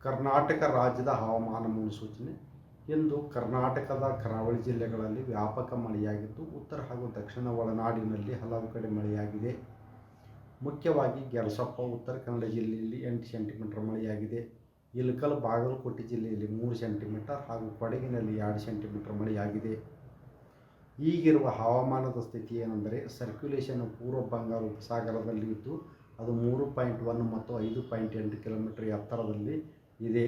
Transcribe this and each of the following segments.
ಕರ್ನಾಟಕ ರಾಜ್ಯದ ಹವಾಮಾನ ಮುನ್ಸೂಚನೆ. ಇಂದು ಕರ್ನಾಟಕದ ಕರಾವಳಿ ಜಿಲ್ಲೆಗಳಲ್ಲಿ ವ್ಯಾಪಕ ಮಳೆಯಾಗಿದ್ದು, ಉತ್ತರ ಹಾಗೂ ದಕ್ಷಿಣ ಒಳನಾಡಿನಲ್ಲಿ ಹಲವು ಕಡೆ ಮಳೆಯಾಗಿದೆ. ಮುಖ್ಯವಾಗಿ ಗೆರಸಪ್ಪ ಉತ್ತರ ಕನ್ನಡ ಜಿಲ್ಲೆಯಲ್ಲಿ 8 ಸೆಂಟಿಮೀಟರ್ ಮಳೆಯಾಗಿದೆ. ಇಳಕಲ್ ಬಾಗಲಕೋಟೆ ಜಿಲ್ಲೆಯಲ್ಲಿ 3 ಸೆಂಟಿಮೀಟರ್ ಹಾಗೂ ಕೊಡಗಿನಲ್ಲಿ 2 ಸೆಂಟಿಮೀಟರ್ ಮಳೆಯಾಗಿದೆ. ಈಗಿರುವ ಹವಾಮಾನದ ಸ್ಥಿತಿ ಏನೆಂದರೆ, ಸರ್ಕ್ಯುಲೇಷನ್ ಪೂರ್ವ ಬಂಗಾಳ ಉಪಸಾಗರದಲ್ಲಿ ಇದ್ದು ಅದು 3.1 ಮತ್ತು 5.8 ಕಿಲೋಮೀಟರ್ ಎತ್ತರದಲ್ಲಿ ಇದೆ.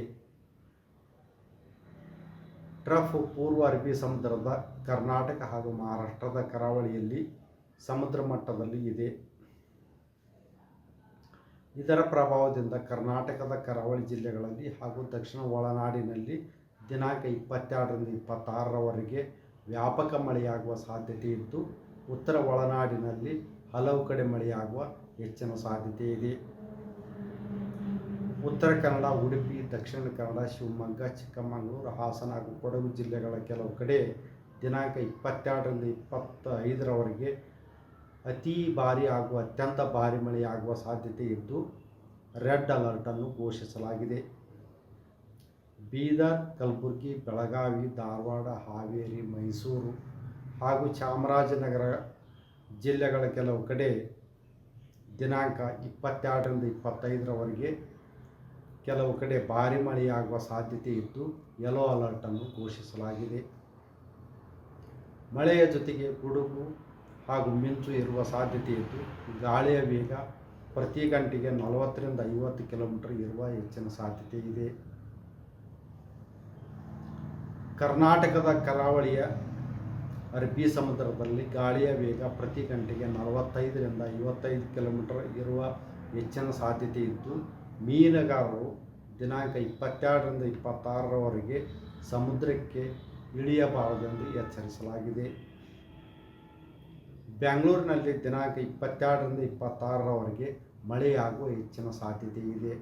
ಟ್ರಫ್ ಪೂರ್ವ ಅರಬ್ಬಿ ಸಮುದ್ರದ ಕರ್ನಾಟಕ ಹಾಗೂ ಮಹಾರಾಷ್ಟ್ರದ ಕರಾವಳಿಯಲ್ಲಿ ಸಮುದ್ರ ಮಟ್ಟದಲ್ಲಿ ಇದೆ. ಇದರ ಪ್ರಭಾವದಿಂದ ಕರ್ನಾಟಕದ ಕರಾವಳಿ ಜಿಲ್ಲೆಗಳಲ್ಲಿ ಹಾಗೂ ದಕ್ಷಿಣ ಒಳನಾಡಿನಲ್ಲಿ ದಿನಾಂಕ 22ರಿಂದ 26ರವರೆಗೆ ವ್ಯಾಪಕ ಮಳೆಯಾಗುವ ಸಾಧ್ಯತೆ ಇದ್ದು, ಉತ್ತರ ಒಳನಾಡಿನಲ್ಲಿ ಹಲವು ಕಡೆ ಮಳೆಯಾಗುವ ಹೆಚ್ಚಿನ ಸಾಧ್ಯತೆ ಇದೆ. ಉತ್ತರ ಕನ್ನಡ, ಉಡುಪಿ, ದಕ್ಷಿಣ ಕನ್ನಡ, ಶಿವಮೊಗ್ಗ, ಚಿಕ್ಕಮಗಳೂರು, ಹಾಸನ ಹಾಗೂ ಕೊಡಗು ಜಿಲ್ಲೆಗಳ ಕೆಲವು ಕಡೆ ದಿನಾಂಕ 22ರಿಂದ 25ರವರೆಗೆ ಅತಿ ಭಾರಿ ಹಾಗೂ ಅತ್ಯಂತ ಭಾರಿ ಮಳೆಯಾಗುವ ಸಾಧ್ಯತೆ ಇದ್ದು, ರೆಡ್ ಅಲರ್ಟನ್ನು ಘೋಷಿಸಲಾಗಿದೆ. ಬೀದರ್, ಕಲಬುರಗಿ, ಬೆಳಗಾವಿ, ಧಾರವಾಡ, ಹಾವೇರಿ, ಮೈಸೂರು ಹಾಗೂ ಚಾಮರಾಜನಗರ ಜಿಲ್ಲೆಗಳ ಕೆಲವು ಕಡೆ ದಿನಾಂಕ 22ರಿಂದ 25ರವರೆಗೆ ಕೆಲವು ಕಡೆ ಭಾರಿ ಮಳೆಯಾಗುವ ಸಾಧ್ಯತೆ ಇದ್ದು, ಯೆಲ್ಲೋ ಅಲರ್ಟನ್ನು ಘೋಷಿಸಲಾಗಿದೆ. ಮಳೆಯ ಜೊತೆಗೆ ಗುಡುಗು ಹಾಗೂ ಮಿಂಚು ಇರುವ ಸಾಧ್ಯತೆ ಇದ್ದು, ಗಾಳಿಯ ವೇಗ ಪ್ರತಿ ಗಂಟೆಗೆ 40ರಿಂದ 50 ಕಿಲೋಮೀಟರ್ ಇರುವ ಹೆಚ್ಚಿನ ಸಾಧ್ಯತೆ ಇದೆ. ಕರ್ನಾಟಕದ ಕರಾವಳಿಯ ಅರಬ್ಬಿ ಸಮುದ್ರದಲ್ಲಿ ಗಾಳಿಯ ವೇಗ ಪ್ರತಿ ಗಂಟೆಗೆ 45ರಿಂದ 55 ಕಿಲೋಮೀಟರ್ ಇರುವ ಹೆಚ್ಚಿನ ಸಾಧ್ಯತೆ ಇದ್ದು, ಮೀನುಗಾರರು ದಿನಾಂಕ 22ರಿಂದ 26ರವರೆಗೆ ಸಮುದ್ರಕ್ಕೆ ಇಳಿಯಬಾರದೆಂದು ಎಚ್ಚರಿಸಲಾಗಿದೆ. ಬೆಂಗಳೂರಿನಲ್ಲಿ ದಿನಾಂಕ 22ರಿಂದ 26ರವರೆಗೆ ಮಳೆಯಾಗುವ ಹೆಚ್ಚಿನ ಸಾಧ್ಯತೆ ಇದೆ.